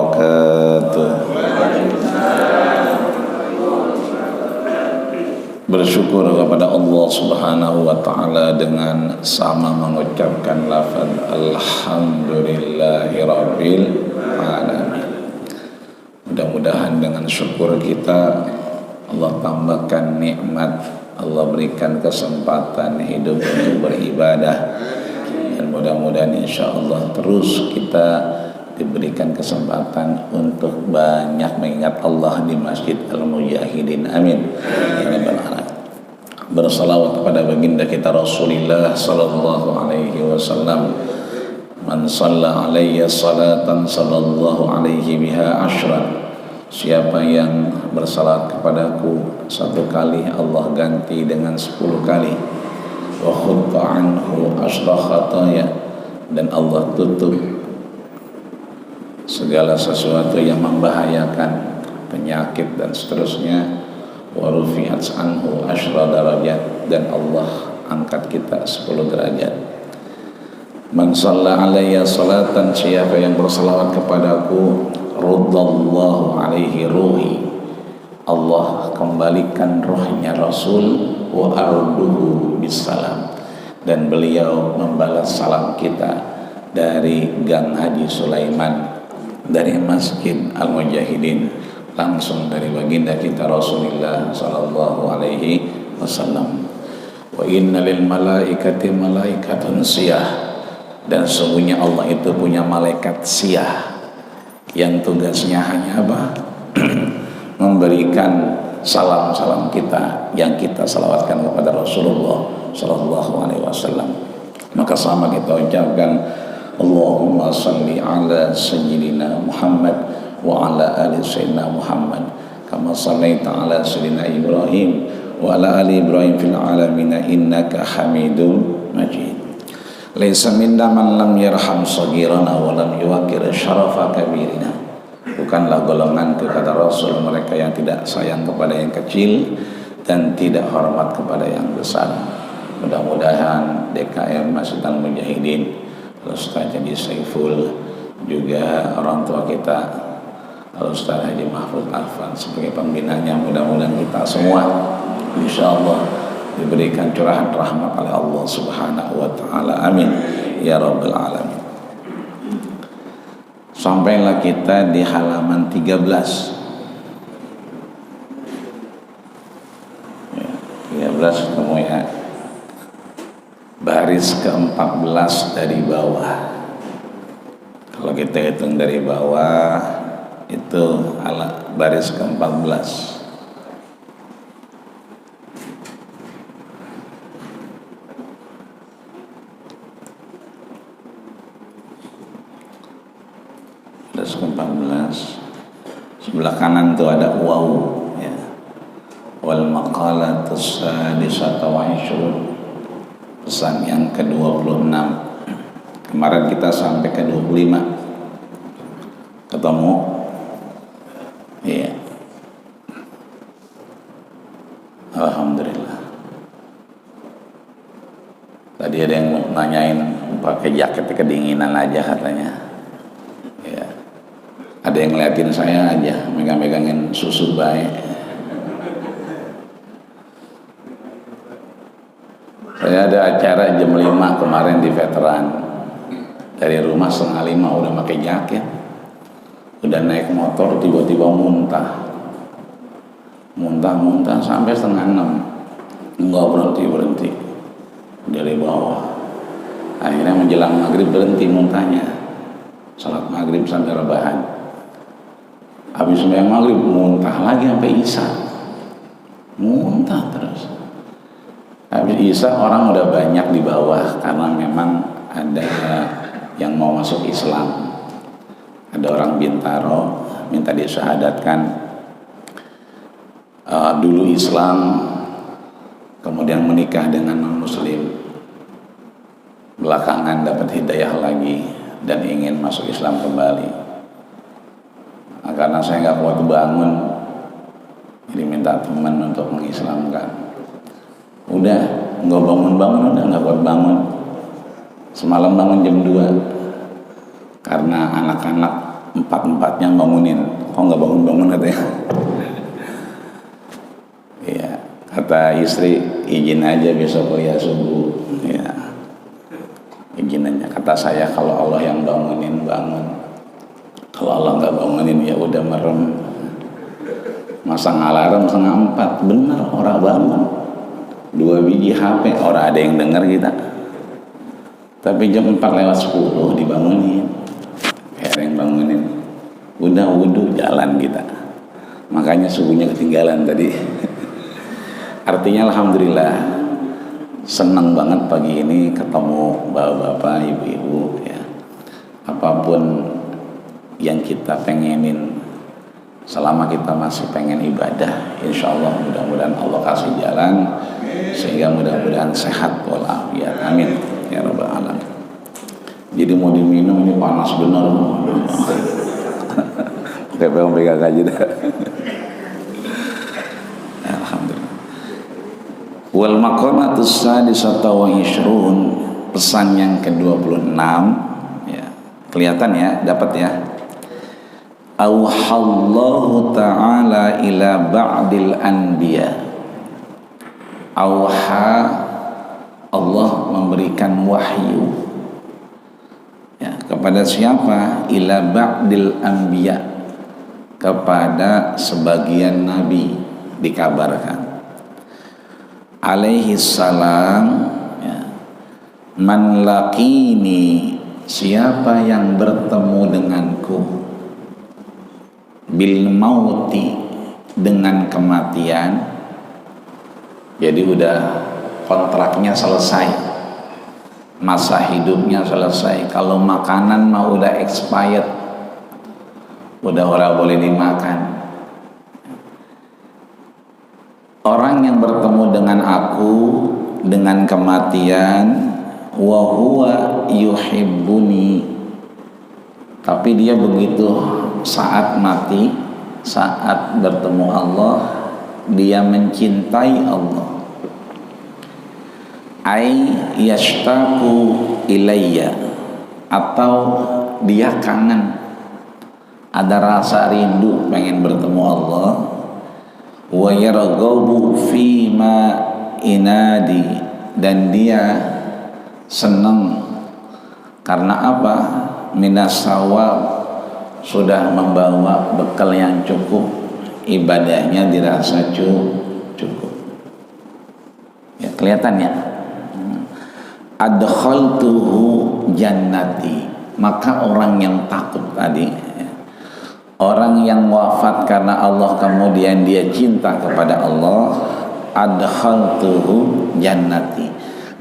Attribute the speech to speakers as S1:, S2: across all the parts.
S1: wabarakatuh. Bersyukur kepada Allah Subhanahu wa taala dengan sama mengucapkan lafaz alhamdulillahirabbil alamin. Mudah-mudahan dengan syukur kita Allah tambahkan nikmat, Allah berikan kesempatan hidup untuk beribadah, dan mudah-mudahan insyaallah terus kita diberikan kesempatan untuk banyak mengingat Allah di Masjid Al-Mujahidin. Amin ya rabbal alamin. Bersalawat kepada baginda kita Rasulullah sallallahu alaihi wasallam. Man shalla alayya salatan sallallahu alaihi biha asyran. Siapa yang bersalat kepadaku satu kali, Allah ganti dengan 10 kali. Wa khutta anhu asyra khataya, dan Allah tutup segala sesuatu yang membahayakan, penyakit dan seterusnya. Wa rufi'at anhu asyra darajat, dan Allah angkat kita 10 derajat. Man shalla alayya salatan, siapa yang bersalawat kepadaku, ruddallahu alaihi ruhi, Allah kembalikan rohnya Rasul, wa arduhu bisalam, dan beliau membalas salam kita dari Gang Haji Sulaiman, dari Masjid Al-Mujahidin, langsung dari baginda kita Rasulullah sallallahu alaihi wasallam. Wa inna lil malaikati malaikatun siyah, dan sesungguhnya Allah itu punya malaikat siyah yang tugasnya hanya apa? Memberikan salam-salam kita yang kita salawatkan kepada Rasulullah sallallahu alaihi wasallam. Maka sama kita ucapkan Allahumma salli ala sayyidina Muhammad wa ala ali sayyidina Muhammad kama sallaita ala sayyidina Ibrahim wa ala ali Ibrahim fil alamin innaka Hamidum Majid. Laisa minna man lam yarham saghirana wa lam yuwaqqir syarafa kabirina. Bukanlah golongan kata Rasul mereka yang tidak sayang kepada yang kecil dan tidak hormat kepada yang besar. Mudah-mudahan DKM Masjid Al-Mujahidin, Ustaz Haji Saiful, juga orang tua kita Ustaz Haji Mahfud Afan sebagai pembinanya, mudah-mudahan kita semua insyaallah diberikan curahan rahmat oleh Allah Subhanahu wa taala. Amin ya rabbal alamin. Sampailah kita di halaman 13. Ya, 13 ketemu ya. Baris ke-14 dari bawah. Kalau kita hitung dari bawah itu baris ke-14. Baris ke-14. Sebelah kanan tuh ada waw ya. Wal maqalatus sadisata wa ishrun, pesan yang ke-26. Kemarin kita sampai ke-25. Ketemu? Iya. Alhamdulillah. Tadi ada yang nanyain pakai jaket kedinginan aja katanya. Ya. Ada yang ngeliatin saya aja megang-megangin susu bayi. Saya ada acara jam 5 kemarin di Veteran. Dari rumah 4:30 udah pakai jaket. Udah naik motor tiba-tiba muntah sampai 5:30. Enggak berhenti dari bawah. Akhirnya menjelang maghrib berhenti muntahnya. Salat maghrib sampai rebahan. Habis sembahyang maghrib muntah lagi sampai isya. Muntah terus. Habis isya orang udah banyak di bawah karena memang ada yang mau masuk Islam. Ada orang Bintaro minta disyahadatkan dulu Islam, kemudian menikah dengan non-muslim, belakangan dapat hidayah lagi dan ingin masuk Islam kembali. Nah, karena saya nggak kuat bangun, jadi minta teman untuk mengislamkan. Udah nggak bangun-bangun, udah nggak kuat bangun. Semalam bangun jam 2 karena anak-anak empat-empatnya bangunin. Kok nggak bangun-bangun katanya? Ya, kata istri, izin aja besok kuliah subuh. Ya, izin aja. Kata saya, kalau Allah yang bangunin, bangun. Kalau Allah nggak bangunin, ya udah merem. Masang alarm 3:30, bener orang bangun. 2 biji HP, orang ada yang dengar kita. Tapi jam 4:10 dibangunin. Kayak yang bangunin. Udah wudhu jalan kita. Makanya subuhnya ketinggalan tadi. Artinya alhamdulillah senang banget pagi ini ketemu bapak-bapak, ibu-ibu ya. Apapun yang kita pengenin, selama kita masih pengen ibadah, insya Allah mudah-mudahan Allah kasih jalan sehingga mudah-mudahan sehat walafiat. Amin ya rabbal alamin. Jadi mau diminum ini panas benar. Kayak pegang aja dah. Alhamdulillah. Wal maqamatus sadisata wa ishrun, pesan yang ke-26 ya. Kelihatan ya, dapat ya. Auhallahu ta'ala ila ba'dil anbiya. Auha, Allah memberikan wahyu ya, kepada siapa? Ila ba'dil anbiya, kepada sebagian nabi dikabarkan. Alaihi salam ya. Man laqini, siapa yang bertemu denganku, bil mauti, dengan kematian. Jadi udah kontraknya selesai, masa hidupnya selesai. Kalau makanan mah udah expired, udah orang boleh dimakan. Orang yang bertemu dengan aku dengan kematian, wa huwa yuhibbuni, tapi dia begitu saat mati, saat bertemu Allah, dia mencintai Allah. Ai yashtaqu ilayya, atau dia kangen, ada rasa rindu pengen bertemu Allah. Wa yarghabu fima inadi, dan dia senang karena apa? Minas sawab, sudah membawa bekal yang cukup, ibadahnya dirasa cukup. Ya, kelihatan ya. Adkhaltuhu jannati, maka orang yang takut tadi, orang yang wafat karena Allah kemudian dia cinta kepada Allah, adkhaltuhu jannati,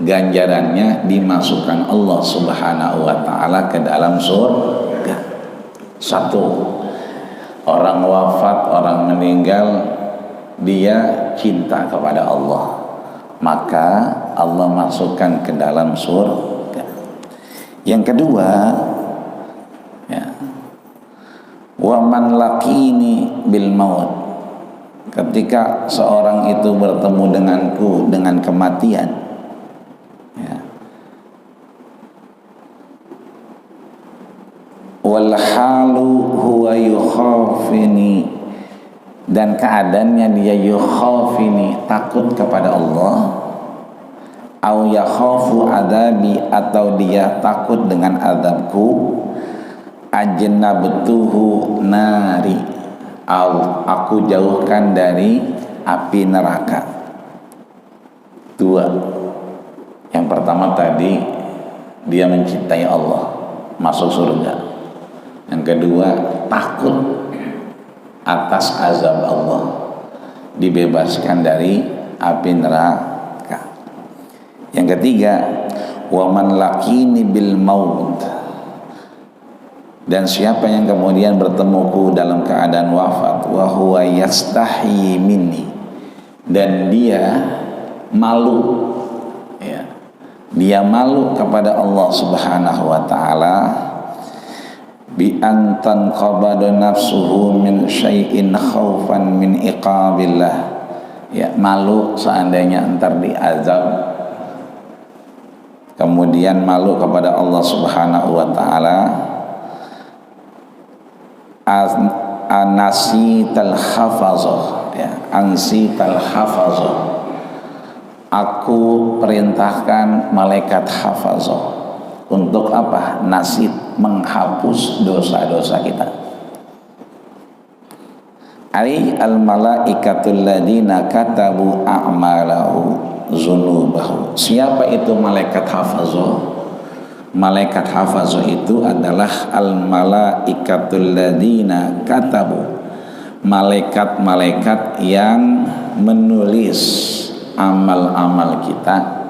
S1: ganjarannya dimasukkan Allah Subhanahu wa ta'ala ke dalam surga. Satu, orang wafat, orang meninggal, dia cinta kepada Allah, maka Allah masukkan ke dalam surga. Yang kedua ya, wa man laqini bil maut, ketika seorang itu bertemu denganku dengan kematian ya. Wal halu huwa yukhafini, dan keadaannya dia yukhafini, takut kepada Allah. Au yakhafu adabi, atau dia takut dengan azabku. Ajnabtuhu nari, aku jauhkan dari api neraka. Dua, yang pertama tadi dia mencintai Allah, masuk surga. Yang kedua, takut atas azab Allah, dibebaskan dari api neraka. Yang ketiga, wa man laqini bil maut, dan siapa yang kemudian bertemuku dalam keadaan wafat, wa huwa yastahi minni, dan dia malu ya, dia malu kepada Allah Subhanahu wa ta'ala, bi antan qabada nafsuhu min syai'in khaufan min iqabillah ya, malu seandainya entar diazab, kemudian malu kepada Allah Subhanahu wa ta'ala Anasital hafazah, ya, ansital hafazah. Aku perintahkan malaikat hafazah untuk apa? Nasid, menghapus dosa-dosa kita. Ai al malaikatul ladina katabu a'malahu zunubahu. Siapa itu malaikat hafazah? Malaikat hafazah itu adalah al-malaikatul ladina katabu, malaikat-malaikat yang menulis amal-amal kita,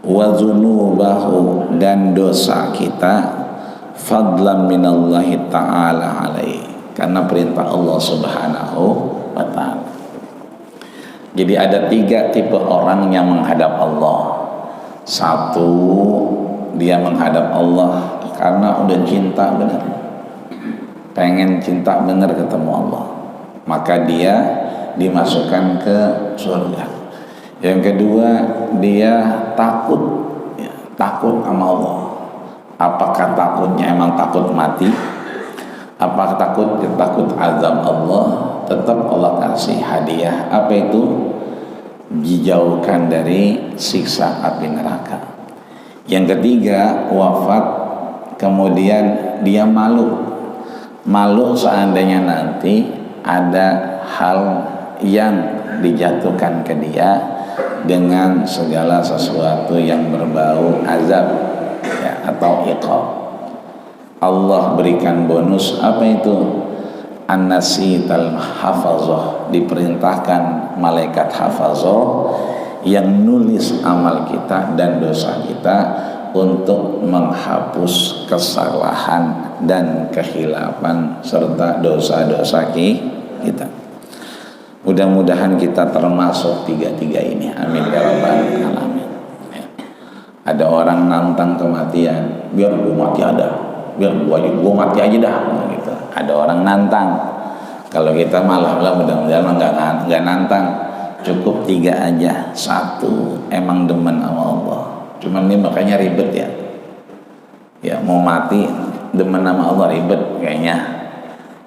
S1: wa dzunubahu, dan dosa kita, fadlan minallahi ta'ala alaihi, karena perintah Allah subhanahu wa ta'ala. Jadi ada 3 tipe orang yang menghadap Allah. Satu, dia menghadap Allah karena udah cinta benar, pengen cinta benar ketemu Allah, maka dia dimasukkan ke surga. Yang kedua, dia takut, ya, takut sama Allah. Apakah takutnya emang takut mati? Apakah takut azab Allah? Tetap Allah kasih hadiah. Apa itu? Dijauhkan dari siksa api neraka. Yang ketiga, wafat, kemudian dia malu seandainya nanti ada hal yang dijatuhkan ke dia dengan segala sesuatu yang berbau azab, ya, atau iqab. Allah berikan bonus, apa itu? An-nasital hafazah, diperintahkan malaikat hafazah yang nulis amal kita dan dosa kita untuk menghapus kesalahan dan kehilafan serta dosa-dosa kita. Mudah-mudahan kita termasuk 3 ini. Amin ya rabbal alamin. Ada orang nantang kematian, biar gua mati gua mati aja dah, gitu. Ada orang nantang. Kalau kita malah mudah-mudahan enggak nantang. Cukup 3 aja. 1, emang demen sama Allah. Cuman ini makanya ribet ya. Ya, mau mati demen sama Allah ribet kayaknya.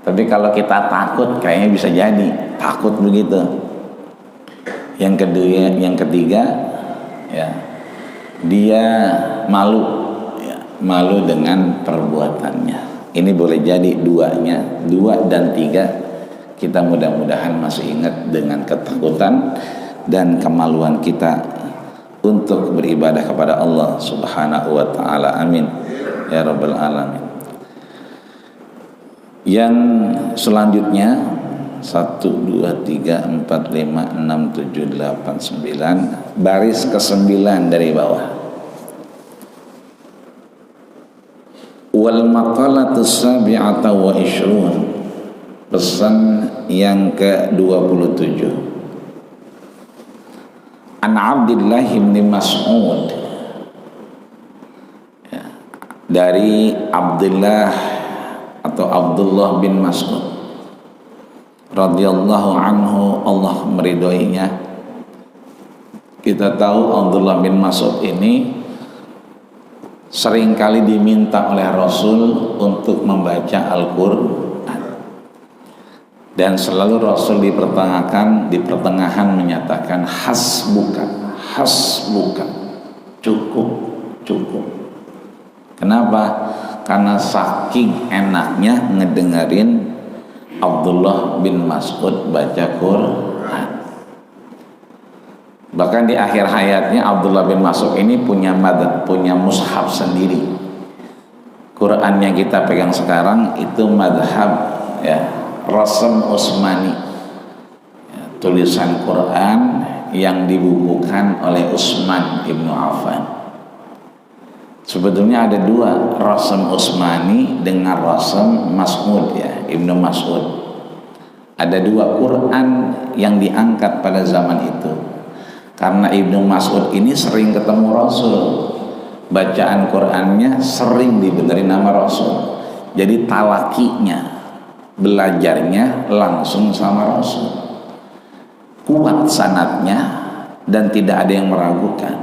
S1: Tapi kalau kita takut kayaknya bisa jadi takut begitu. Yang ketiga, ya, dia malu, ya, malu dengan perbuatannya. Ini boleh jadi 2 dan 3. Kita mudah-mudahan masih ingat dengan ketakutan dan kemaluan kita untuk beribadah kepada Allah subhanahu wa ta'ala. Amin ya rabbal alamin. Yang selanjutnya 1, 2, 3, 4, 5, 6, 7, 8, 9, baris ke-9 dari bawah. Wal maqalatus sabi'ata wa ishrun, pesan yang ke-27. An Abdullah bin Mas'ud, ya, dari Abdullah atau Abdullah bin Mas'ud radhiyallahu anhu, Allah meridhoinya. Kita tahu Abdullah bin Mas'ud ini seringkali diminta oleh Rasul untuk membaca Al-Qur'an, dan selalu Rasul di pertengahan menyatakan hasbuka, cukup. Kenapa? Karena saking enaknya ngedengerin Abdullah bin Mas'ud baca Quran. Bahkan di akhir hayatnya Abdullah bin Mas'ud ini punya mushaf sendiri. Quran yang kita pegang sekarang itu madhab, ya, Rasm Utsmani, ya, tulisan Quran yang dibukukan oleh Utsman ibnu Affan. Sebetulnya ada 2, Rasm Utsmani dengan Rasm Mas'ud, ya, Ibnu Mas'ud. Ada 2 Quran yang diangkat pada zaman itu. Karena Ibnu Mas'ud ini sering ketemu Rasul, bacaan Qurannya sering dibenerin nama Rasul. Jadi talakinya, belajarnya langsung sama Rasul, kuat sanadnya dan tidak ada yang meragukan.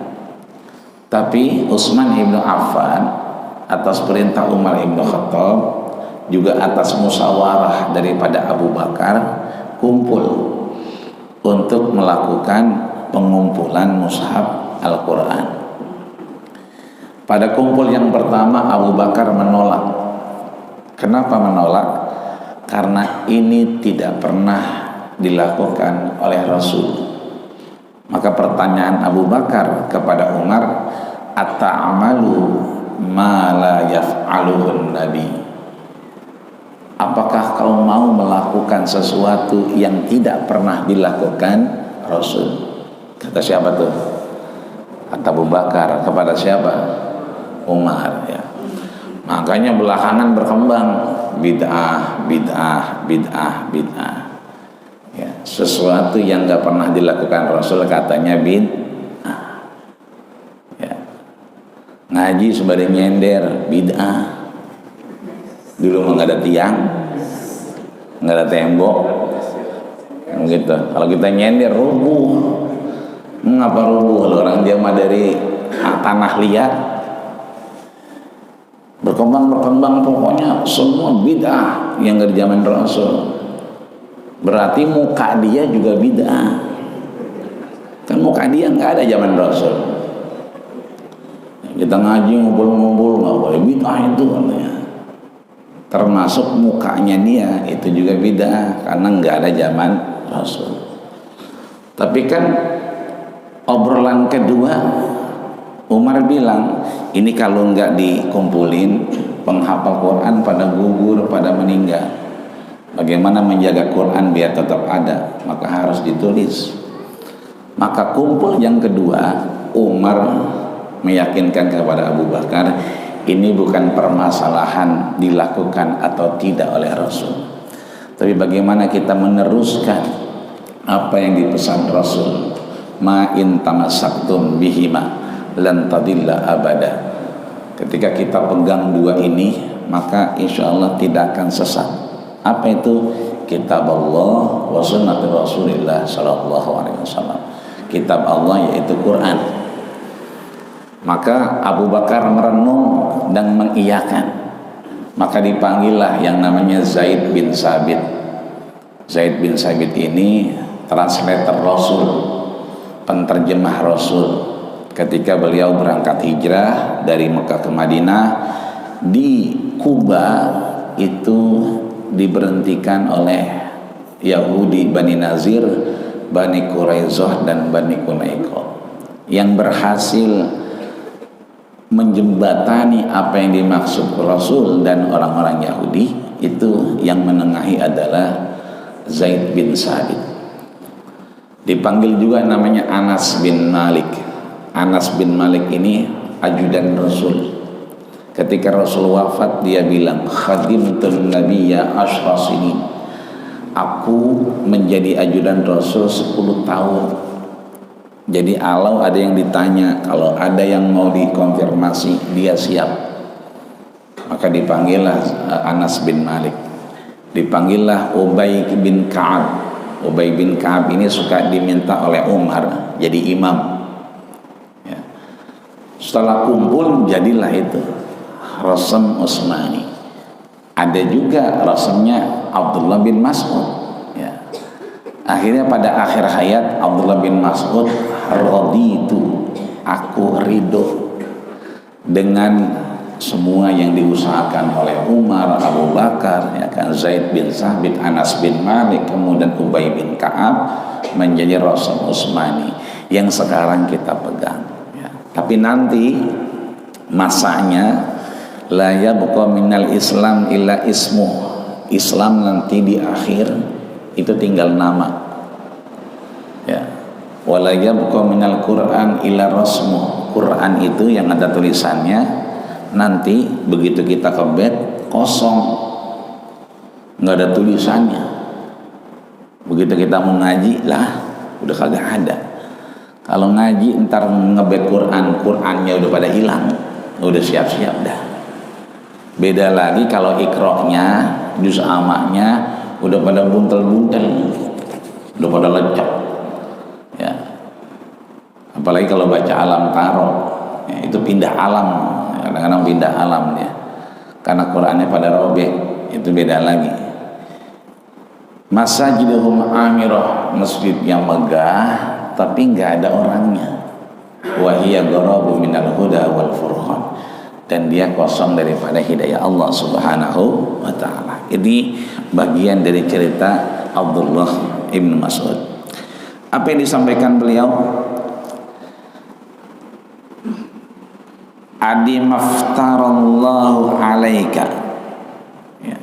S1: Tapi Utsman ibnu Affan atas perintah Umar ibnu Khattab juga atas musyawarah daripada Abu Bakar kumpul untuk melakukan pengumpulan mushaf Al-Quran. Pada kumpul yang pertama Abu Bakar menolak. Kenapa menolak? Karena ini tidak pernah dilakukan oleh Rasul. Maka pertanyaan Abu Bakar kepada Umar, ata'amalu ma la yaf'aluhun Nabi? Apakah kau mau melakukan sesuatu yang tidak pernah dilakukan Rasul? Kata siapa tuh? Kata Abu Bakar kepada siapa? Umar, ya. Makanya belakangan berkembang bid'ah, bid'ah, bid'ah, bid'ah. Ya, sesuatu yang nggak pernah dilakukan Rasul katanya bid'ah. Ya. Ngaji sebagai nyender bid'ah. Dulu nggak ada tiang, nggak ada tembok, gitu. Kalau kita nyender rubuh. Mengapa rubuh? Orang dia mah dari tanah liat. Berkembang pokoknya semua bid'ah yang dari zaman Rasul. Berarti muka dia juga bid'ah. Kan muka dia nggak ada zaman Rasul. Kita ngaji ngumpul-ngumpul nggak boleh bid'ah itu katanya. Termasuk mukanya dia itu juga bid'ah karena nggak ada zaman Rasul. Tapi kan obrolan kedua Umar bilang, ini kalau nggak dikumpulin penghafal Quran pada gugur, pada meninggal. Bagaimana menjaga Quran biar tetap ada? Maka harus ditulis. Maka kumpul yang kedua, Umar meyakinkan kepada Abu Bakar, ini bukan permasalahan dilakukan atau tidak oleh Rasul, tapi bagaimana kita meneruskan apa yang dipesan Rasul. Ma in tamassaktum bihima lan tadilla abada. Ketika kita pegang dua ini, maka insya Allah tidak akan sesat. Apa itu? Kitab Allah wa sunnat Rasulillah sallallahu alaihi wasallam. Kitab Allah yaitu Quran. Maka Abu Bakar merenung dan mengiyakan. Maka dipanggillah yang namanya Zaid bin Sabit. Zaid bin Sabit ini translator Rasul, penterjemah Rasul. Ketika beliau berangkat hijrah dari Mekah ke Madinah, di Kuba itu diberhentikan oleh Yahudi Bani Nazir, Bani Quraizoh dan Bani Qunaiqah yang berhasil menjembatani apa yang dimaksud Rasul dan orang-orang Yahudi. Itu yang menengahi adalah Zaid bin Sabit. Dipanggil juga namanya Anas bin Malik. Anas bin Malik ini ajudan Rasul. Ketika Rasul wafat, dia bilang, khadimtun nabiyya asyra sinin. Aku menjadi ajudan Rasul 10 tahun. Jadi kalau ada yang ditanya, kalau ada yang mau dikonfirmasi, dia siap. Maka dipanggillah Anas bin Malik. Dipanggillah Ubay bin Ka'ab. Ubay bin Ka'ab ini suka diminta oleh Umar jadi imam. Ya. Setelah kumpul jadilah itu Rasam Utsmani. Ada juga rasamnya Abdullah bin Mas'ud. Ya. Akhirnya pada akhir hayat Abdullah bin Mas'ud, raditu, aku ridho dengan semua yang diusahakan oleh Umar, Abu Bakar, ya kan, Zaid bin Sabit, Anas bin Malik, kemudian Ubay bin Ka'ab menjadi Rasam Utsmani yang sekarang kita pegang. Ya. Tapi nanti masanya la yabqa minal Islam illa ismu. Islam nanti di akhir itu tinggal nama. Ya. Wala yabqa minal Quran illa rasmu. Quran itu yang ada tulisannya. Nanti begitu kita ke bed kosong, nggak ada tulisannya. Begitu kita mau ngaji lah, udah kagak ada. Kalau ngaji ntar ngebet Qurannya udah pada hilang, udah siap-siap dah. Beda lagi kalau ikroknya, juz amaknya udah pada buntel-buntel, udah pada lecek. Ya. Apalagi kalau baca alam taro, ya, itu pindah alam. Kadang-kadang pindah alam ya, karena Qurannya pada robek. itu beda lagi. Masajiduhum amirah, masjid yang megah tapi nggak ada orangnya. Wa hiya gharabu minal huda wal furqan, dan dia kosong daripada hidayah Allah Subhanahu wa taala. Ini bagian dari cerita Abdullah ibn Mas'ud. Apa yang disampaikan beliau? Adi maftarallahu alaika. Ya.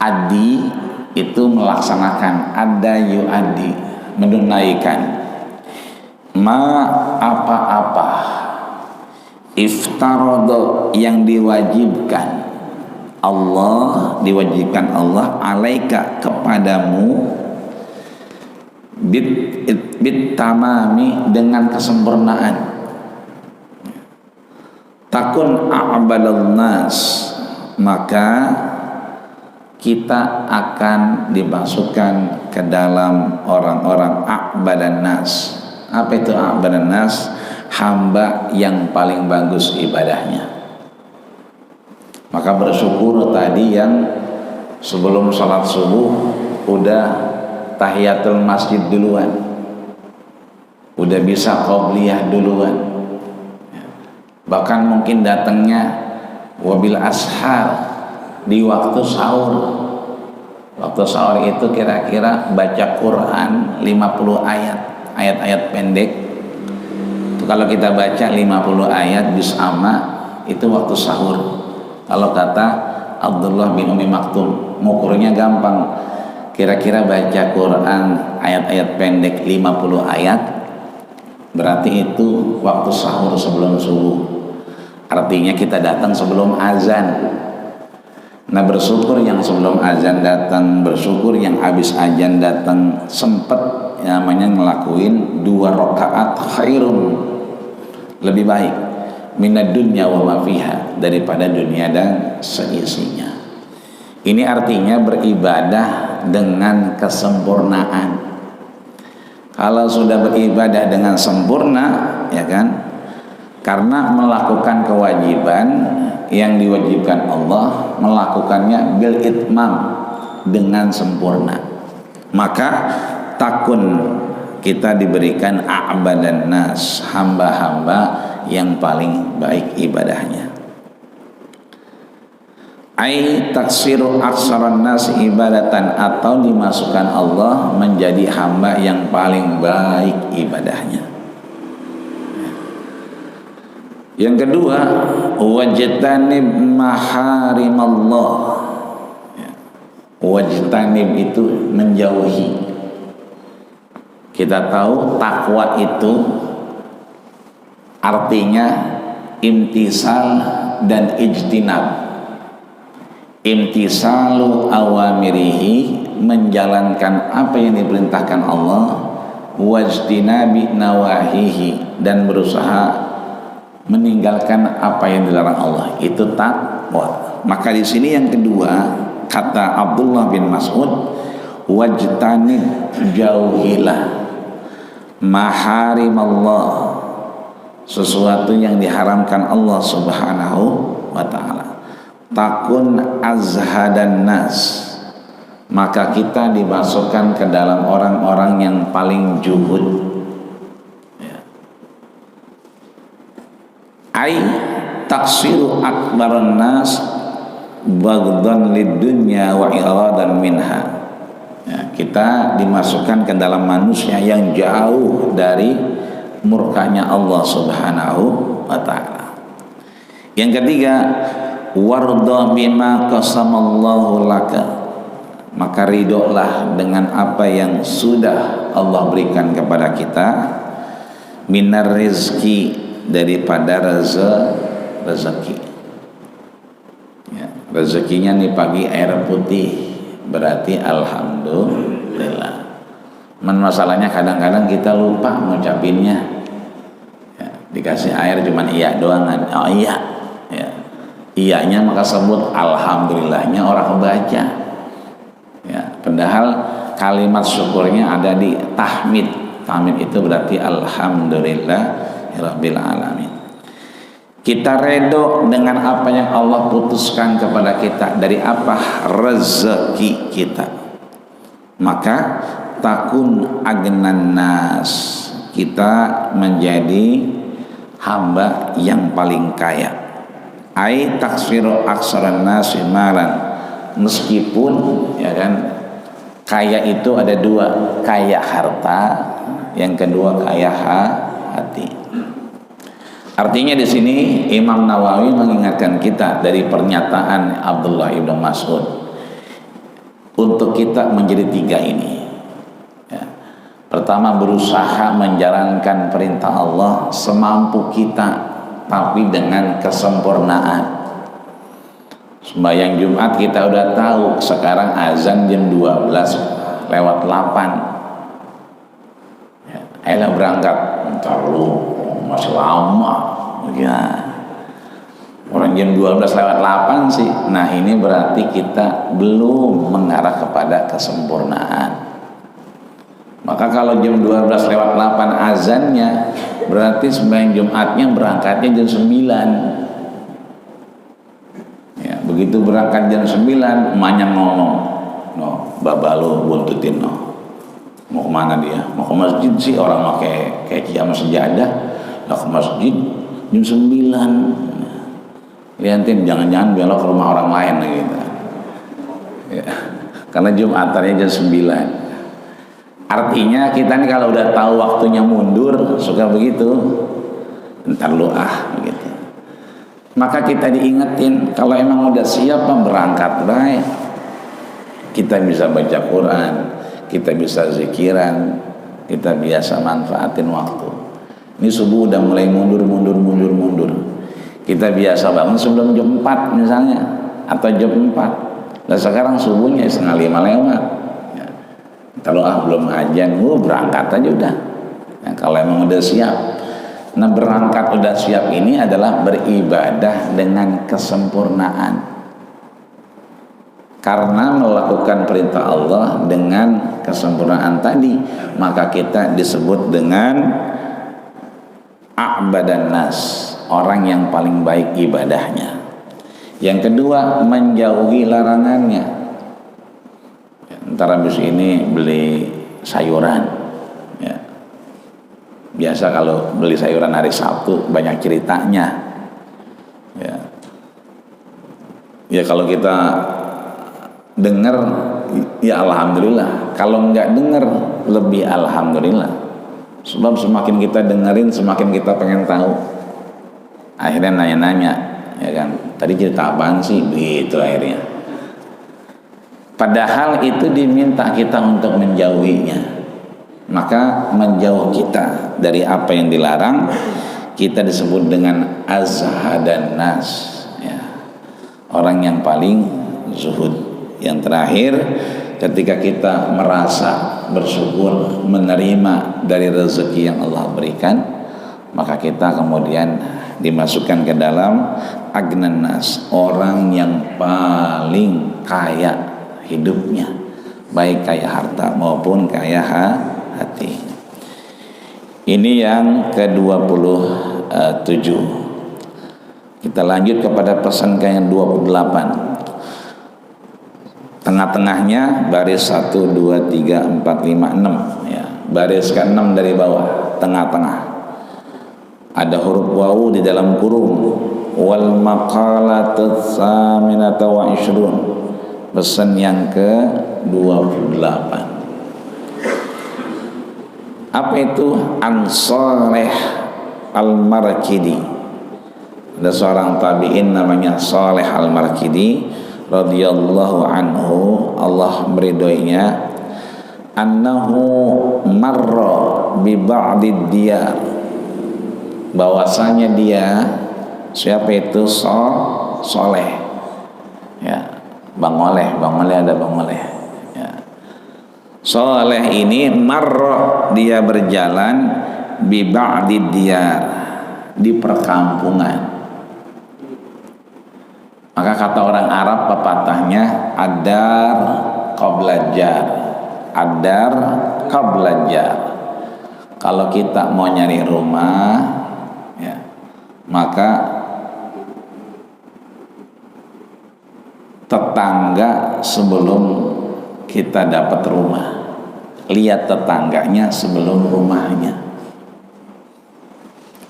S1: Adi itu melaksanakan, ada yuadi, menunaikan. Ma apa-apa iftarodo yang diwajibkan Allah, diwajibkan Allah alaika kepadamu bit tamami, dengan kesempurnaan. Takun a'badal nas, maka kita akan dimasukkan ke dalam orang-orang a'badan nas. Apa itu a'badan nas? Hamba yang paling bagus ibadahnya. Maka bersyukur tadi yang sebelum sholat subuh udah tahiyatul masjid duluan, udah bisa qobliyah duluan, bahkan mungkin datangnya wabil ashar, di waktu sahur. Waktu sahur itu kira-kira baca Quran 50 ayat-ayat pendek. Itu kalau kita baca 50 ayat juz amma, itu waktu sahur. Kalau kata Abdullah bin Umi Maktum, ngukurnya gampang. Kira-kira baca Quran ayat-ayat pendek 50 ayat, berarti itu waktu sahur sebelum subuh. Artinya kita datang sebelum azan. Nah, bersyukur yang sebelum azan datang, bersyukur yang habis azan datang, sempat namanya ngelakuin 2 rakaat khairun, lebih baik minad dunya wa ma fiha, daripada dunia dan seisinya. Ini artinya beribadah dengan kesempurnaan. Kalau sudah beribadah dengan sempurna, ya kan? Karena melakukan kewajiban yang diwajibkan Allah, melakukannya bil itmam, dengan sempurna, maka takun kita diberikan a'badan nas, hamba-hamba yang paling baik ibadahnya. Ai taksiru aksaran nas ibadatan, atau dimasukkan Allah menjadi hamba yang paling baik ibadahnya. Yang kedua, wajtanib maharimallah. Wajtanib itu menjauhi. Kita tahu takwa itu artinya imtisal dan ijtinab. Imtisalu awamirihi, menjalankan apa yang diperintahkan Allah, wajtinabi nawahihi, dan berusaha meninggalkan apa yang dilarang Allah. Itu takwa. Maka di sini yang kedua, kata Abdullah bin Mas'ud, wajtanib, jauhilah maharimallah, sesuatu yang diharamkan Allah Subhanahu wa ta'ala. Takun azhadan nas, maka kita dimasukkan ke dalam orang-orang yang paling juhud. Ai taksiru akbaran nas bagdan lidunya wa iradan minha. Ya, kita dimasukkan ke dalam manusia yang jauh dari murkanya Allah Subhanahu wa ta'ala. Yang ketiga, warda bima qasamallahu laka, maka ridholah dengan apa yang sudah Allah berikan kepada kita, minar rizki, daripada rezeki. Ya, rezekinya nih pagi air putih, berarti alhamdulillah. Masalahnya kadang-kadang kita lupa ngucapinnya. Ya, dikasih air cuman iya doang, oh iya, ya. Iyanya maka sebut alhamdulillahnya orang kebaca. Ya, padahal kalimat syukurnya ada di tahmid. Tahmid itu berarti alhamdulillah Rabbil alamin. kita redo dengan apa yang Allah putuskan kepada kita dari apa rezeki kita, maka takun agnan nas, kita menjadi hamba yang paling kaya. Ai taksiru aksaran nasi malan, meskipun ya kan kaya itu ada dua, kaya harta, yang kedua kaya hati. Artinya di sini Imam Nawawi mengingatkan kita dari pernyataan Abdullah ibn Mas'ud untuk kita menjadi tiga ini. Ya. Pertama, berusaha menjalankan perintah Allah semampu kita, tapi dengan kesempurnaan. Sembahyang Jumat kita udah tahu, sekarang azan jam 12 lewat 8. Ya, ayolah berangkat, ntar lu masih lama ya, orang jam 12 lewat 8 sih. Nah ini berarti kita belum mengarah kepada kesempurnaan. Maka kalau jam 12 lewat 8 azannya, berarti sembahyang Jumatnya berangkatnya jam 9 ya. Begitu berangkat jam 9, emaknya ngomong, no, babalo buntutin, no, mau kemana dia? Mau ke masjid sih, orang mau kayak sama sejadah, ke masjid jam 9. Lihatin, jangan-jangan belok ke rumah orang lain gitu. Ya. Karena Jumatannya jam 9. Artinya kita nih kalau udah tahu waktunya mundur, suka begitu. Entar lu begitu. Maka kita diingetin, kalau emang udah siap berangkat baik. Kita bisa baca Quran, kita bisa zikiran, kita biasa manfaatin waktu. Ini subuh udah mulai mundur. Kita biasa bangun sebelum jam 4 misalnya, atau jam 4. Dan sekarang subuhnya 4:30 lewat. Ya. Kalau belum ajan, berangkat aja udah. Ya, kalau emang udah siap. Nah, berangkat udah siap ini adalah beribadah dengan kesempurnaan. Karena melakukan perintah Allah dengan kesempurnaan tadi, maka kita disebut dengan a'badan nas, orang yang paling baik ibadahnya. Yang kedua, menjauhi larangannya. Ntar habis ini beli sayuran ya. Biasa kalau beli sayuran hari Sabtu banyak ceritanya ya. Ya kalau kita dengar ya alhamdulillah, kalau nggak dengar lebih alhamdulillah. Sebab semakin kita dengerin, semakin kita pengen tahu. Akhirnya nanya-nanya, ya kan? Tadi cerita apaan sih? Begitu akhirnya. Padahal itu diminta kita untuk menjauhinya. Maka menjauh kita dari apa yang dilarang, kita disebut dengan azhadan nas, ya. Orang yang paling zuhud. Yang terakhir, ketika kita merasa bersyukur menerima dari rezeki yang Allah berikan, maka kita kemudian dimasukkan ke dalam agnan nas, orang yang paling kaya hidupnya, baik kaya harta maupun kaya hati. Ini yang ke-27. Kita lanjut kepada pesan yang 28. Tengah-tengahnya baris 1, 2, 3, 4, 5, 6 ya. Baris ke-6 dari bawah, tengah-tengah. Ada huruf wawu di dalam kurung. Wal maqalatu tsaminata wa ishrun. Pesan yang ke-28. Apa itu? An-Saleh Al-Markidi. Ada seorang tabi'in namanya Saleh Al-Markidi radhiyallahu anhu, Allah meridhoinya, annahu marra bi ba'did diyar, bahwasanya dia, siapa itu? Soleh ya, Bang Oleh ada Bang Oleh ya. Soleh ini marra, dia berjalan bi ba'did diyar, di perkampungan. Maka kata orang Arab pepatahnya adar qabla jar. Adar qabla jar. Kalau kita mau nyari rumah ya, maka tetangga sebelum kita dapat rumah. Lihat tetangganya sebelum rumahnya.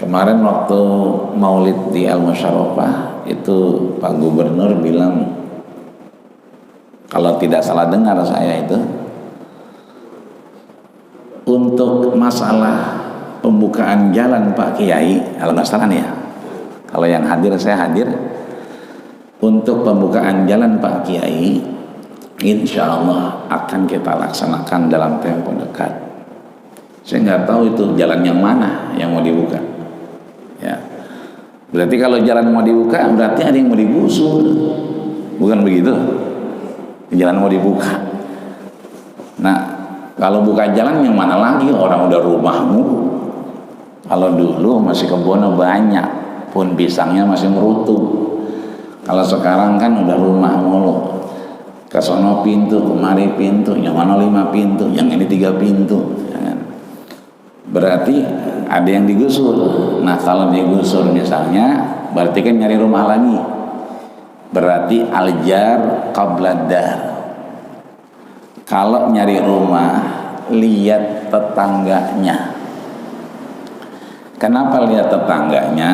S1: Kemarin waktu maulid di Al-Musyarrafah itu Pak Gubernur bilang, kalau tidak salah dengar saya itu, untuk masalah pembukaan jalan Pak Kiai, kalau nggak salah nih ya, kalau yang hadir saya hadir, untuk pembukaan jalan Pak Kiai, insya Allah akan kita laksanakan dalam tempo dekat. Saya nggak tahu itu jalan yang mana yang mau dibuka. Ya, berarti kalau jalan mau dibuka berarti ada yang mau digusur, bukan begitu? Jalan mau dibuka. Nah, kalau buka jalan yang mana lagi? Orang udah rumahmu. Kalau dulu masih kebun banyak, pun pisangnya masih merutu. Kalau sekarang kan udah rumah mulu. Ke sono pintu, kemari pintu, yang mana 5 pintu, yang ini 3 pintu. Berarti ada yang digusur. Nah, kalau digusur misalnya, berarti kan nyari rumah lagi. Berarti aljar qabla dar. Kalau nyari rumah, lihat tetangganya. Kenapa lihat tetangganya?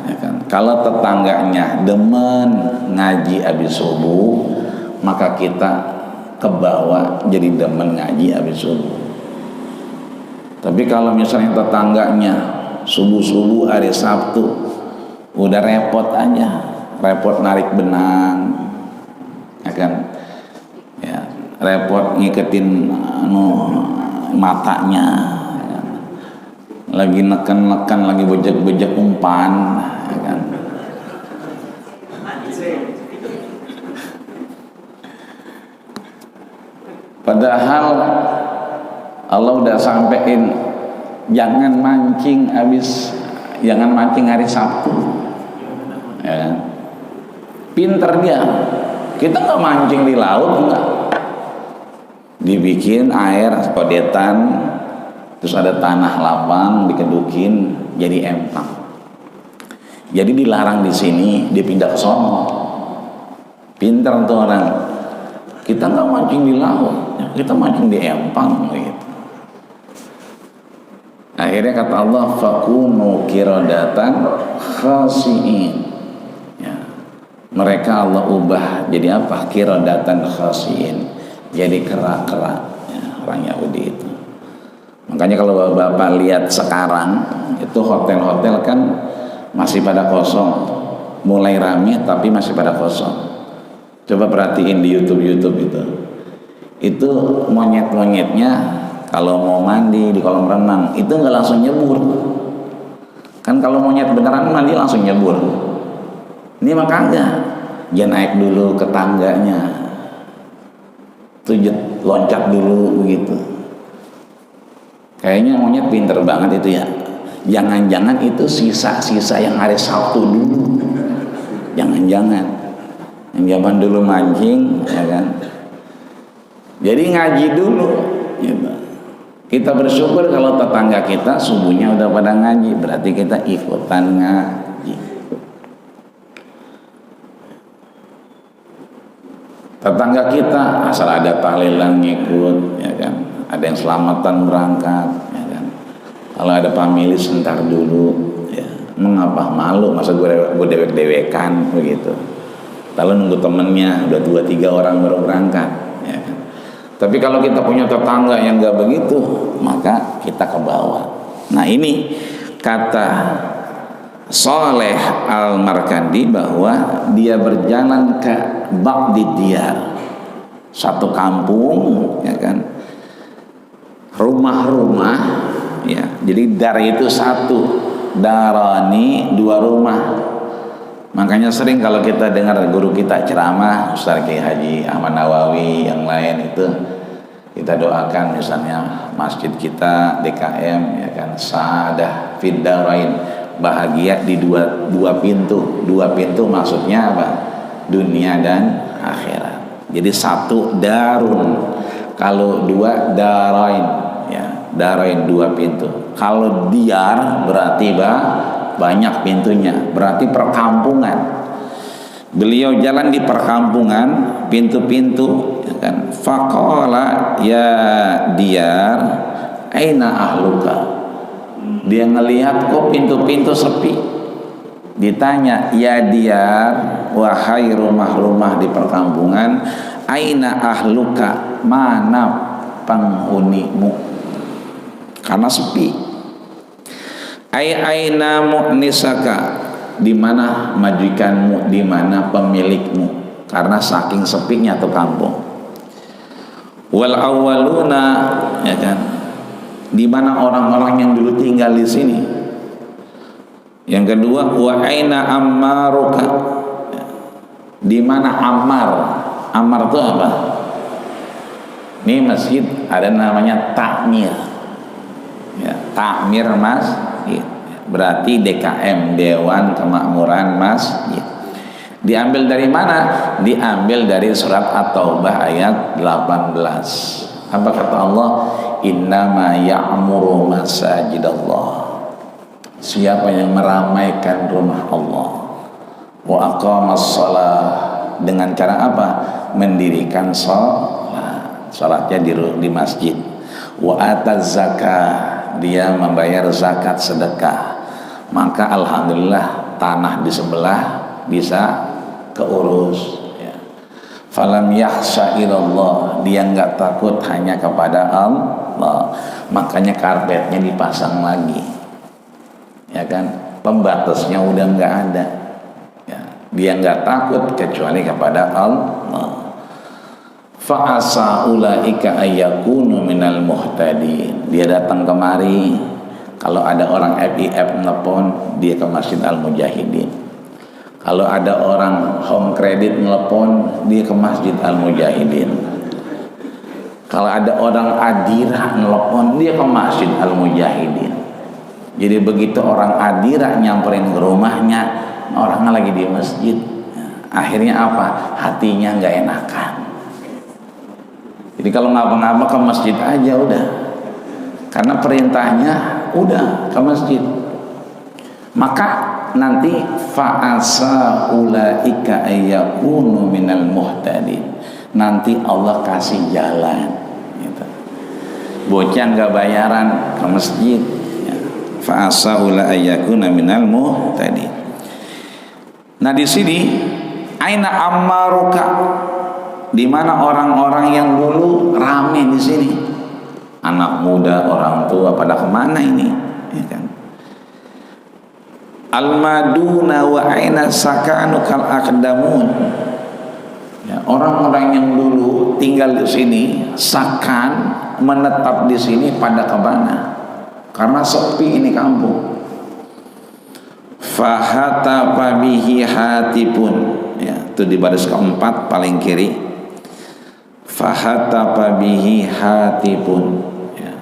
S1: Ya kan? Kalau tetangganya demen ngaji habis subuh, maka kita ke bawah jadi demen ngaji habis subuh. Tapi kalau misalnya tetangganya subuh-subuh hari Sabtu udah repot aja, repot narik benang, ya kan? Ya, repot ngiketin matanya, ya kan? Lagi neken-neken, lagi bejek-bejek umpan, ya kan? Padahal Allah udah sampein jangan mancing hari Sabtu. Ya. Pinter dia. Kita nggak mancing di laut, enggak. Dibikin air kodetan, terus ada tanah lapang dikedukin jadi empang. Jadi dilarang di sini, dipindah ke sono. Pinter tuh orang. Kita nggak mancing di laut, kita mancing di empang gitu. Akhirnya kata Allah, fakunu qiradatan khasi'in. Ya. Mereka Allah ubah jadi apa? Qiradatan khasi'in. Jadi kera-kera, ya, orang Yahudi itu. Makanya kalau Bapak lihat sekarang itu hotel-hotel kan masih pada kosong. Mulai rame tapi masih pada kosong. Coba perhatiin di YouTube itu. Itu monyet-monyetnya kalau mau mandi di kolam renang itu nggak langsung nyebur. Kan kalau monyet beneran mandi langsung nyebur. Ini makanya dia naik dulu ke tangganya, tuh loncat dulu begitu. Kayaknya monyet pinter banget itu ya. Jangan-jangan itu sisa-sisa yang hari Sabtu dulu. Jangan-jangan yang zaman dulu mancing, ya kan. Jadi ngaji dulu. Gitu. Kita bersyukur kalau tetangga kita subuhnya udah pada ngaji, berarti kita ikutan ngaji. Tetangga kita asal ada tahlilan ngikut, ya kan. Ada yang selamatan berangkat, ya kan. Kalau ada pamili sebentar dulu, ya. Mengapa malu masa gue dewek-dewekan begitu. Lalu nunggu temennya udah 2-3 orang baru berangkat, ya kan. Tapi kalau kita punya tetangga yang nggak begitu, maka kita ke bawah. Nah ini kata Saleh Al-Markandi bahwa dia berjalan ke Ba'di Diyar, satu kampung, ya kan, rumah-rumah, ya. Jadi dar itu satu, darani 2 rumah. Makanya sering kalau kita dengar guru kita ceramah, Ustaz Kiai Haji Ahmad Nawawi, yang lain itu kita doakan misalnya masjid kita DKM, ya kan, sa'adah fid darain, bahagia di dua pintu. 2 pintu maksudnya apa? Dunia dan akhirat. Jadi 1 darun, kalau 2 darain, ya, darain 2 pintu. Kalau diyar berarti banyak pintunya, berarti perkampungan. Beliau jalan di perkampungan, pintu-pintu, ya kan? Faqala ya diyar, aina ahluka. Dia ngelihat kok pintu-pintu sepi. Ditanya, ya diyar, wahai rumah-rumah di perkampungan, aina ahluka, mana penghunimu? Karena sepi. Aina mu'nisaka, di mana majikanmu, di mana pemilikmu, karena saking sepinya tuh kampung. Wal awwaluna, ya kan, di mana orang-orang yang dulu tinggal di sini. Yang kedua, wa aina ammaruka, di mana Ammar. Ammar itu apa? Ini masjid ada namanya takmir, ya, takmir masjid. Berarti DKM, Dewan Kemakmuran Masjid. Diambil dari mana? Diambil dari surat At-Taubah ayat 18. Apa kata Allah? Innama ya'muru masajidallah. Siapa yang meramaikan rumah Allah, wa aqamas shalah, dengan cara apa? Mendirikan salat. Salatnya di masjid. Wa ataz zakah, dia membayar zakat sedekah. Maka alhamdulillah tanah di sebelah bisa keurus, ya. Falam yahsha ilallah, dia nggak takut hanya kepada Allah. Makanya karpetnya dipasang lagi, ya kan, pembatasnya udah nggak ada, ya. Dia nggak takut kecuali kepada Allah. Fa'asa ulaika ayyakunu minal muhtadin. Dia datang kemari. Kalau ada orang FIF nelpon, dia ke Masjid Al-Mujahidin. Kalau ada orang home credit nelpon, dia ke Masjid Al-Mujahidin. Kalau ada orang Adira nelpon, dia ke Masjid Al-Mujahidin. Jadi begitu orang Adira nyamperin ke rumahnya, orangnya lagi di masjid, akhirnya apa? Hatinya nggak enakan. Jadi kalau ngapa-ngapa ke masjid aja udah, karena perintahnya udah ke masjid. Maka nanti fa'asa ulaika ayyakunu minal muhtadin. Nanti Allah kasih jalan, gitu. Bocah nggak bayaran ke masjid, ya. Fa'asa ulaika ayyakunu minal muhtadin. Nah di sini aina ammaruka, di mana orang-orang yang dulu rame di sini, anak muda, orang tua pada kemana ini, ya kan? Al-maduna wa aina sakanu kal aqdamun, ya, orang-orang yang dulu tinggal di sini, sakan, menetap di sini pada kemana? Karena sepi ini kampung. Fahata bihi hatipun, ya, itu di baris keempat paling kiri. Fahata bihi hatipun, ya,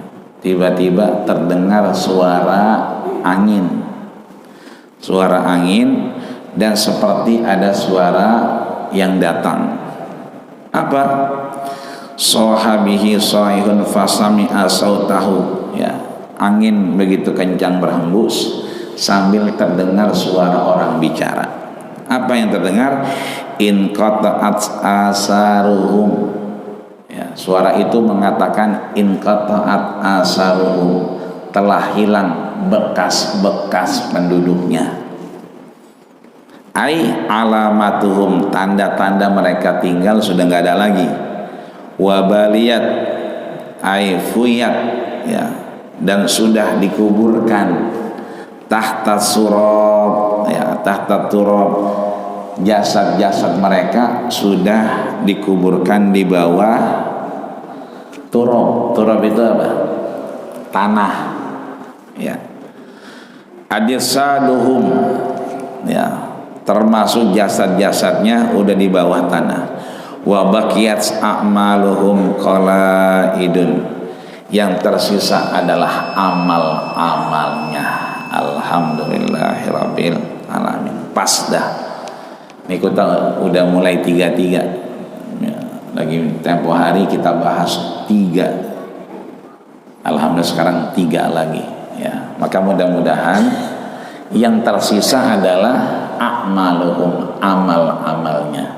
S1: tiba-tiba terdengar suara angin. Suara angin, dan seperti ada suara yang datang. Apa? Sahabihi sahihun fasami'a sautahu, ya, angin begitu kencang berhembus sambil terdengar suara orang bicara. Apa yang terdengar? In qata'at asaruhum, ya, suara itu mengatakan in qata'at asaruhum, telah hilang bekas-bekas penduduknya. Ai alamatuhum, tanda-tanda mereka tinggal sudah nggak ada lagi. Wabaliyat ai fuyat, ya, dan sudah dikuburkan. Tahta surab, ya, tahta turab, jasad-jasad mereka sudah dikuburkan di bawah turab. Turab itu apa? Tanah, ya. Adisaduhum, ya, termasuk jasad-jasadnya udah di bawah tanah. Wa baqiyat a'maluhum qalaidun, yang tersisa adalah amal-amalnya. Alhamdulillahirabbil alamin. Pas dah. Ini kita udah mulai 3-3, ya, lagi tempo hari kita bahas 3. Alhamdulillah sekarang 3 lagi, ya. Maka mudah-mudahan yang tersisa adalah a'maluhum, amal-amalnya.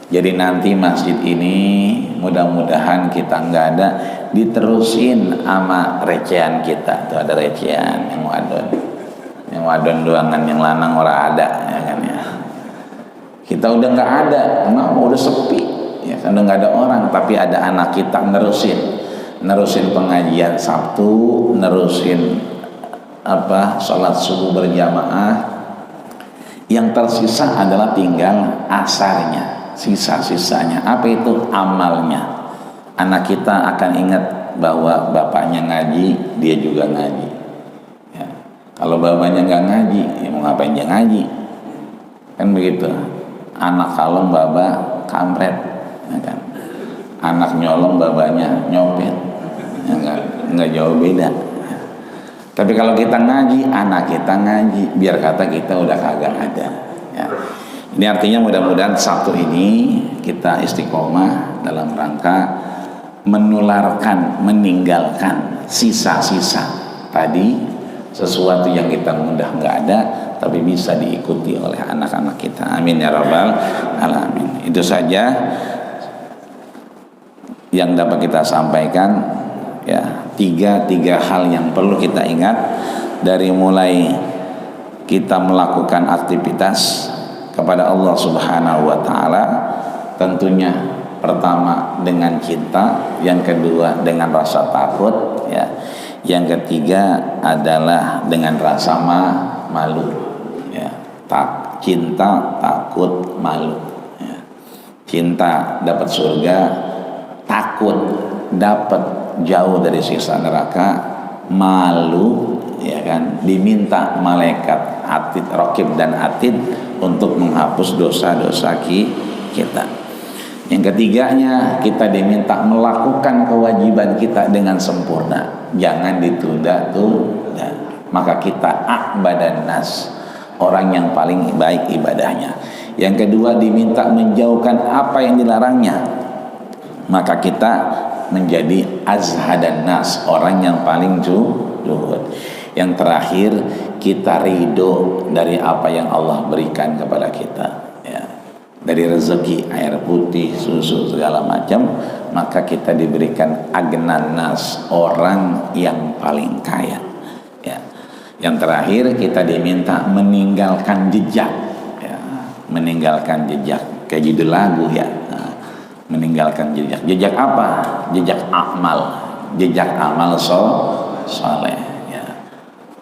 S1: Jadi nanti masjid ini mudah-mudahan kita nggak ada diterusin sama recehan kita. Tuh ada recehan yang wadon doangan, yang lanang ora ada, ya kan ya. Kita udah nggak ada, udah sepi, ya kan udah nggak ada orang, tapi ada anak kita nerusin pengajian Sabtu, nerusin sholat subuh berjamaah. Yang tersisa adalah tinggal asarnya, sisa-sisanya apa itu? Amalnya. Anak kita akan ingat bahwa bapaknya ngaji, dia juga ngaji ya. Kalau bapaknya nggak ngaji, ya mau ngapain dia ngaji, kan begitu. Anak kalem baba kampret, ya kan? Anak nyolong babanya nyopet, ya kan? Nggak jauh beda. Tapi kalau kita ngaji, anak kita ngaji, biar kata kita udah kagak ada ya. Ini artinya mudah-mudahan Sabtu ini kita istiqomah dalam rangka menularkan, meninggalkan sisa-sisa tadi, sesuatu yang kita mudah nggak ada tapi bisa diikuti oleh anak-anak kita. Amin ya rabbal alamin. Itu saja yang dapat kita sampaikan ya. Tiga hal yang perlu kita ingat dari mulai kita melakukan aktivitas kepada Allah Subhanahu wa taala. Tentunya pertama dengan cinta, yang kedua dengan rasa takut ya. Yang ketiga adalah dengan rasa malu ya. Cinta, takut, malu ya. Cinta dapat surga, takut dapat jauh dari siksa neraka, malu ya kan diminta malaikat atid, raqib dan atid untuk menghapus dosa-dosa kita. Yang ketiganya, kita diminta melakukan kewajiban kita dengan sempurna, jangan ditunda-tunda. Maka kita a'badan nas, orang yang paling baik ibadahnya. Yang kedua, diminta menjauhkan apa yang dilarangnya, maka kita menjadi azhadan nas, orang yang paling zuhud. Yang terakhir, kita ridho dari apa yang Allah berikan kepada kita ya. Dari rezeki, air putih, susu, segala macam, maka kita diberikan agnan nas, orang yang paling kaya ya. Yang terakhir, kita diminta meninggalkan jejak ya. Meninggalkan jejak, kayak judul lagu ya. Meninggalkan jejak apa? Jejak amal soleh ya.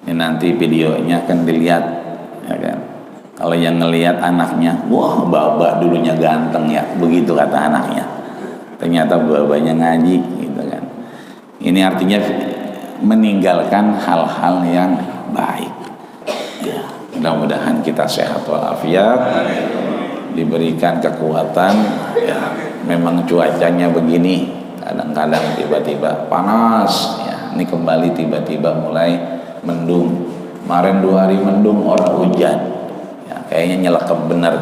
S1: Ini nanti videonya akan dilihat ya kan. Kalau yang ngelihat anaknya, wah baba dulunya ganteng ya, begitu kata anaknya, ternyata babanya ngaji gitu kan. Ini artinya meninggalkan hal-hal yang baik ya. Mudah-mudahan kita sehat walafiat, diberikan kekuatan ya. Memang cuacanya begini, kadang-kadang tiba-tiba panas ya. Ini kembali tiba-tiba mulai mendung. Kemarin 2 hari mendung, orang hujan ya, kayaknya nyelekep bener.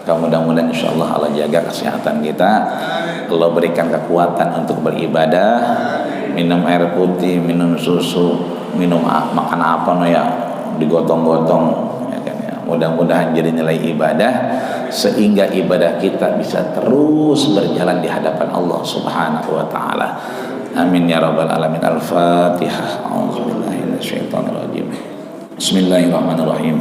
S1: Mudah-mudahan insyaallah Allah jaga kesehatan kita, Allah berikan kekuatan untuk beribadah, minum air putih, minum susu, makan apa no ya, digotong-gotong ya kan ya. Mudah-mudahan jadi nilai ibadah, sehingga ibadah kita bisa terus berjalan di hadapan Allah Subhanahu wa taala. Amin ya rabbal alamin. Al-Fatihah. A'udzubillahi minasyaitonirrajim. Bismillahirrahmanirrahim.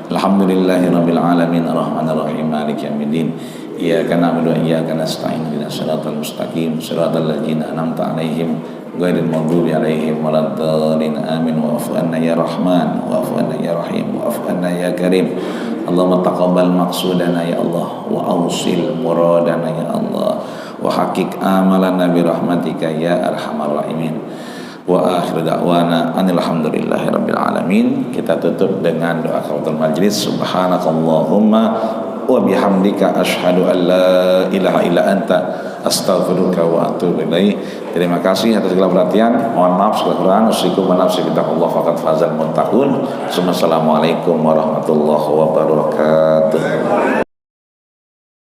S1: Alhamdulillahirabbil alamin, arrahmanir rahim, maliki yaumiddin. Iyyaka na'budu wa iyyaka nasta'in, ihdinas siratal mustaqim, siratal ladzina an'amta 'alaihim ghairil maghdubi 'alaihim waladdallin. Amin. Wa'fu anna ya rahman, wa'fu anna ya rahim, wa'fu anna ya karim. Allahumma taqabbal maqsudana ya Allah, wa awsil muradana ya Allah, wa haqiq amalana bi rahmatika ya arhamar rahimin. Wa akhir da'wana alhamdulillahi rabbil alamin. Kita tutup dengan doa kafaratul majlis. Subhanakallahumma wa bihamdika asyhadu an la ilaha illa anta astaghfiruka wa atubu ilaik. Terima kasih atas segala perhatian. Mohon maaf segala kekurangan. Usikum wa nafsi bittaqullah faqad fazal muttaqun. Assalamualaikum warahmatullahi wabarakatuh.